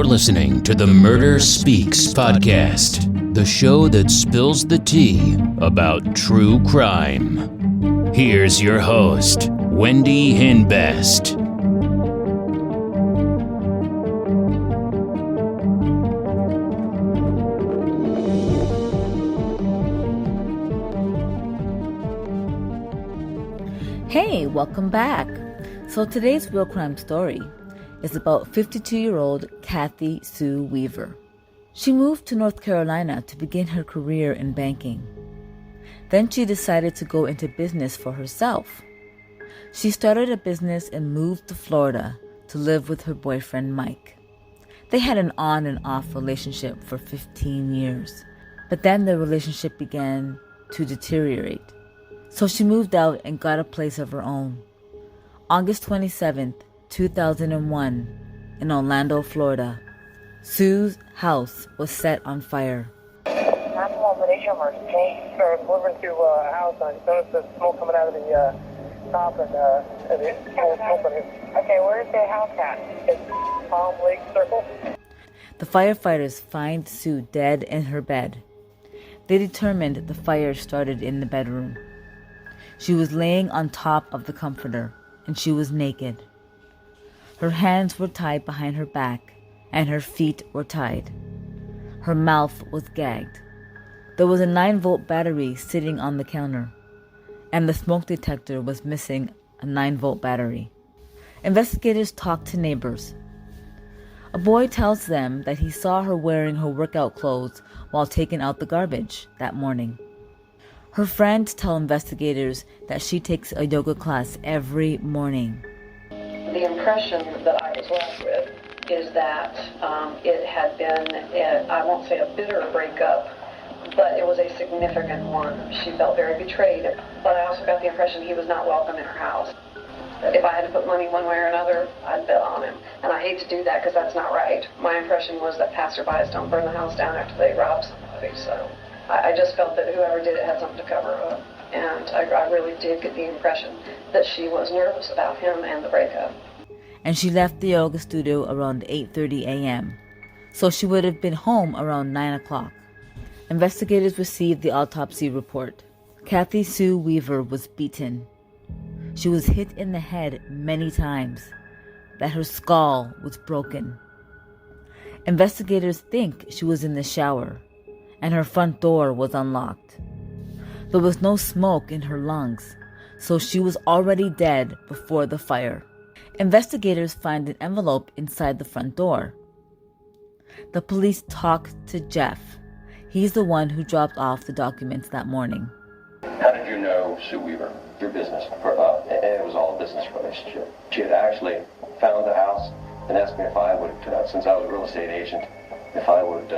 You're listening to the Murder Speaks podcast, the show that spills the tea about true crime. Here's your host, Wendy Hinbest. Hey, welcome back. So today's real crime story is about 52-year-old Cathy Sue Weaver. She moved to North Carolina to begin her career in banking. Then she decided to go into business for herself. She started a business and moved to Florida to live with her boyfriend Mike. They had an on and off relationship for 15 years, but then the relationship began to deteriorate. So she moved out and got a place of her own. August 27th, 2001, in Orlando, Florida, Sue's house was set on fire. 911, what is your emergency? Sir, delivering to a house. I noticed the smoke coming out of the top and the smoke on it. Okay, where's the house at? It's Palm Lake Circle. The firefighters find Sue dead in her bed. They determined the fire started in the bedroom. She was laying on top of the comforter, and she was naked. Her hands were tied behind her back, and her feet were tied. Her mouth was gagged. There was a 9-volt battery sitting on the counter, and the smoke detector was missing a 9-volt battery. Investigators talked to neighbors. A boy tells them that he saw her wearing her workout clothes while taking out the garbage that morning. Her friends tell investigators that she takes a yoga class every morning. The impression that I was left with is that it had been, I won't say a bitter breakup, but it was a significant one. She felt very betrayed, but I also got the impression he was not welcome in her house. If I had to put money one way or another, I'd bet on him. And I hate to do that because that's not right. My impression was that passerbys don't burn the house down after they rob somebody, so I just felt that whoever did it had something to cover up. And I really did get the impression that she was nervous about him and the breakup. And she left the yoga studio around 8:30 a.m., so she would have been home around 9 o'clock. Investigators received the autopsy report. Cathy Sue Weaver was beaten. She was hit in the head many times, that her skull was broken. Investigators think she was in the shower, and her front door was unlocked. There was no smoke in her lungs, so she was already dead before the fire. Investigators find an envelope inside the front door. The police talk to Jeff. He's the one who dropped off the documents that morning. How did you know Sue Weaver? Your business. It was all a business relationship. She had actually found the house and asked me if I would, since I was a real estate agent, if I would,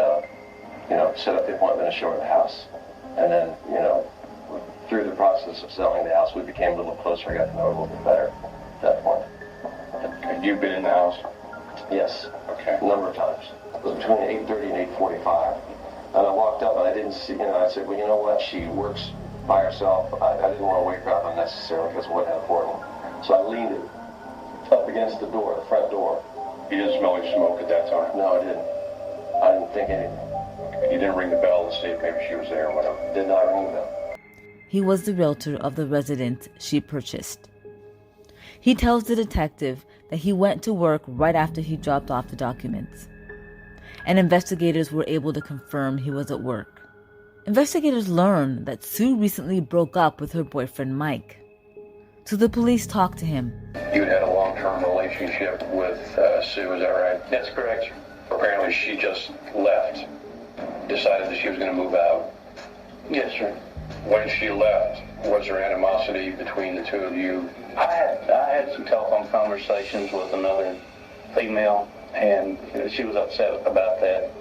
set up the appointment and show her the house. And then, through the process of selling the house, we became a little closer. I got to know her a little bit better at that point. Have you been in the house? Yes. Okay. A number of times. It was between 8:30 and 8:45. And I walked up and I didn't see, I said, well, you know what? She works by herself. I didn't want to wake her up unnecessarily because it wasn't important. So I leaned it up against the door, the front door. You didn't smell any smoke at that time? No, I didn't. I didn't think anything. You didn't ring the bell to see if maybe she was there or whatever? Did not ring the bell. He was the realtor of the residence she purchased. He tells the detective that he went to work right after he dropped off the documents, and investigators were able to confirm he was at work. Investigators learned that Sue recently broke up with her boyfriend Mike, so the police talked to him. You had a long-term relationship with Sue, is that right? That's correct. Apparently she just left, decided that she was going to move out. Yes, sir. When she left, was there animosity between the two of you? I had some telephone conversations with another female, and she was upset about that.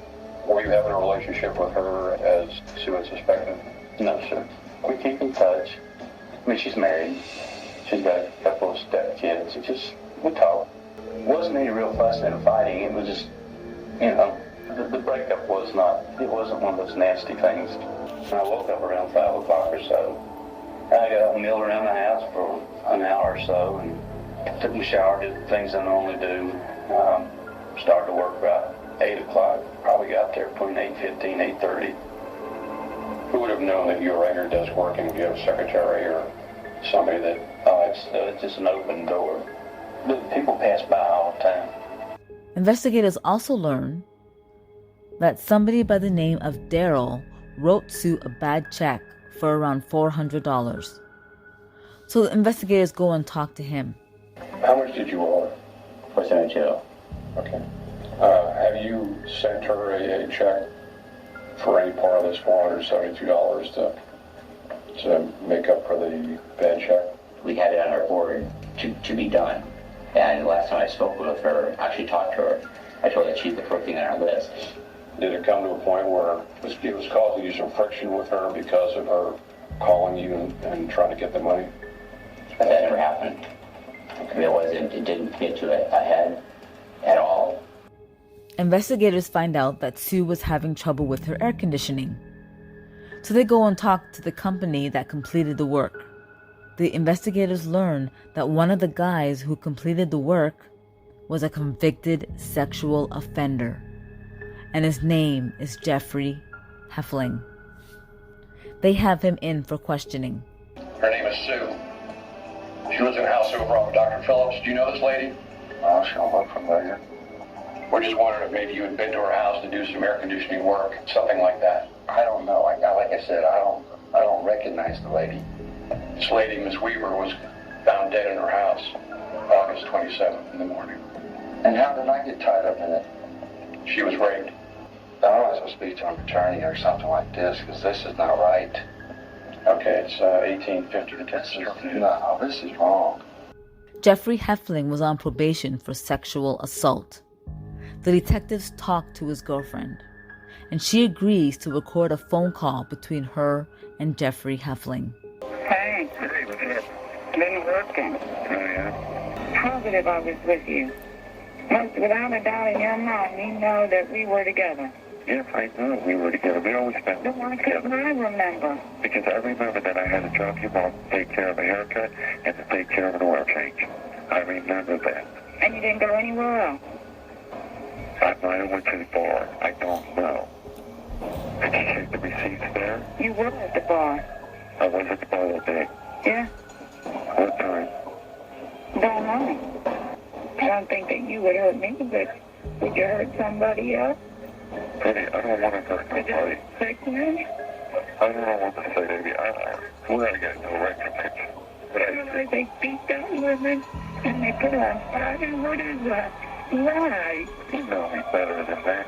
Were you having a relationship with her as Sue had suspected? No, sir. We keep in touch. I mean, she's married. She's got a couple of stepkids. We talk. It wasn't any real fussing and fighting. It was just, the breakup wasn't one of those nasty things. I woke up around 5 o'clock or so. I got up and milled around the house for an hour or so and took my shower, did the things I normally do. Started to work about 8 o'clock. Probably got there between 8:15, 8:30. Who would have known that your writer does work and you have a secretary or somebody that... It's just an open door. But people pass by all the time. Investigators also learn that somebody by the name of Daryl wrote Sue a bad check for around $400. So the investigators go and talk to him. How much did you owe her? $472. Okay. Have you sent her a check for any part of this $472 to make up for the bad check? We had it on our board to be done. And the last time I spoke with her, actually talked to her, I told her that she's the first thing on our list. Did it come to a point where it was causing you some friction with her because of her calling you and trying to get the money? But that never happened. It didn't get to a head at all. Investigators find out that Sue was having trouble with her air conditioning. So they go and talk to the company that completed the work. The investigators learn that one of the guys who completed the work was a convicted sexual offender, and his name is Jeffrey Heffling. They have him in for questioning. Her name is Sue. She lives in a house over off Dr. Phillips. Do you know this lady? Well, she don't look familiar. We're just wondering if maybe you had been to her house to do some air conditioning work, something like that. I don't know. Like I said, I don't recognize the lady. This lady, Miss Weaver, was found dead in her house August 27th in the morning. And how did I get tied up in it? She was raped. I was supposed to speak to an attorney or something like this, because this is not right. Okay, it's 1850. This is wrong. Jeffrey Heffling was on probation for sexual assault. The detectives talk to his girlfriend, and she agrees to record a phone call between her and Jeffrey Heffling. Hey, been working. Oh, yeah? Positive I was with you. Without a doubt in your mind, you know that we were together. Yes, I know we were together. We always spent But why couldn't I remember? because I remember that I had to drop you off to take care of a haircut and to take care of an oil change. I remember that. And you didn't go anywhere else? I might have went to the bar. I don't know. Did you take the receipts there? You were at the bar. I was at the bar that day. Yeah? What time? Don't know. I don't think that you would hurt me, but would you hurt somebody else? Penny, I don't want to hurt nobody. Sick me? I don't know what to say, baby. We're gonna get no record. But They beat down women and they put on fire. What is that? Why? you know me better than that.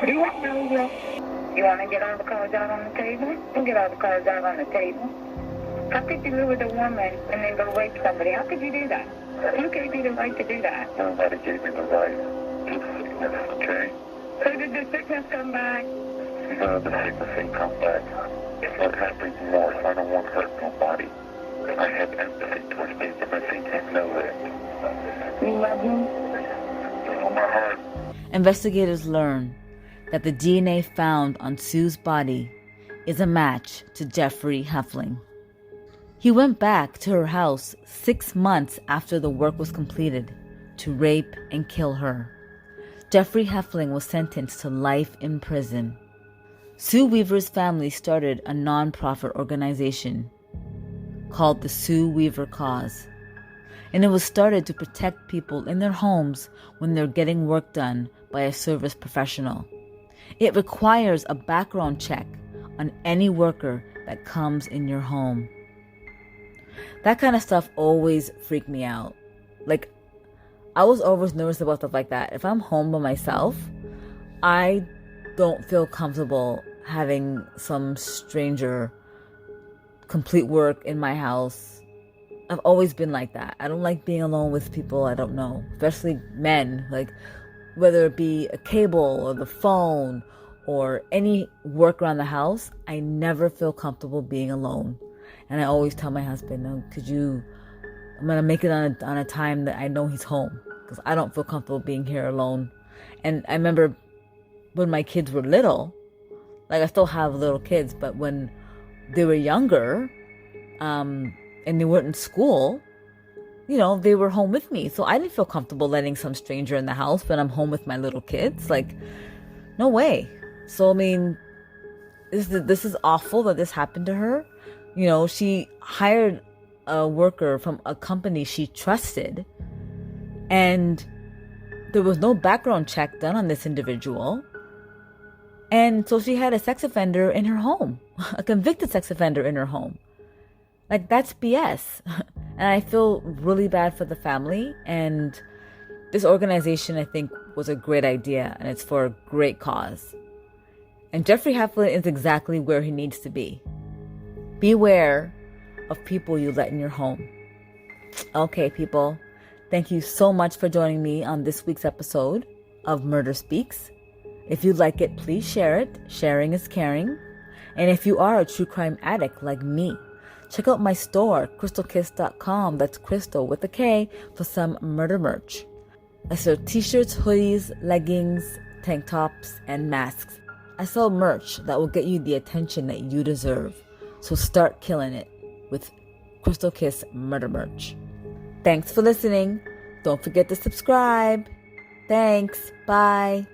You want to know that? You want to get all the cards out on the table? We'll get all the cards out on the table. How could you live with a woman and then go rape somebody? How could you do that? Who gave you the right to do that? Nobody gave me the right to the sickness, okay? So did the sickness come back? No, the sickness ain't come back. What happened more, so I don't want to hurt nobody. I have empathy towards people, and I think you know that. You love him? From my heart. Investigators learn that the DNA found on Sue's body is a match to Jeffrey Heffling. He went back to her house 6 months after the work was completed to rape and kill her. Jeffrey Heffling was sentenced to life in prison. Sue Weaver's family started a non-profit organization called the Sue Weaver Cause, and it was started to protect people in their homes when they're getting work done by a service professional. It requires a background check on any worker that comes in your home. That kind of stuff always freaked me out. Like, I was always nervous about stuff like that. If I'm home by myself, I don't feel comfortable having some stranger complete work in my house. I've always been like that. I don't like being alone with people I don't know, especially men. Like, whether it be a cable or the phone or any work around the house, I never feel comfortable being alone. And I always tell my husband, I'm going to make it on a time that I know he's home, because I don't feel comfortable being here alone. And I remember when my kids were little, like I still have little kids, but when they were younger, and they weren't in school, they were home with me. So I didn't feel comfortable letting some stranger in the house when I'm home with my little kids. Like, no way. So, I mean, this is awful that this happened to her. She hired a worker from a company she trusted, and there was no background check done on this individual. And so she had a sex offender in her home, a convicted sex offender in her home. Like, that's BS. And I feel really bad for the family. And this organization, I think, was a great idea, and it's for a great cause. And Jeffrey Heflin is exactly where he needs to be. Beware of people you let in your home. Okay, people. Thank you so much for joining me on this week's episode of Murder Speaks. If you like it, please share it. Sharing is caring. And if you are a true crime addict like me, check out my store, crystalkiss.com. That's Crystal with a K, for some murder merch. I sell t-shirts, hoodies, leggings, tank tops, and masks. I sell merch that will get you the attention that you deserve. So start killing it with Crystal Kiss murder merch. Thanks for listening. Don't forget to subscribe. Thanks. Bye.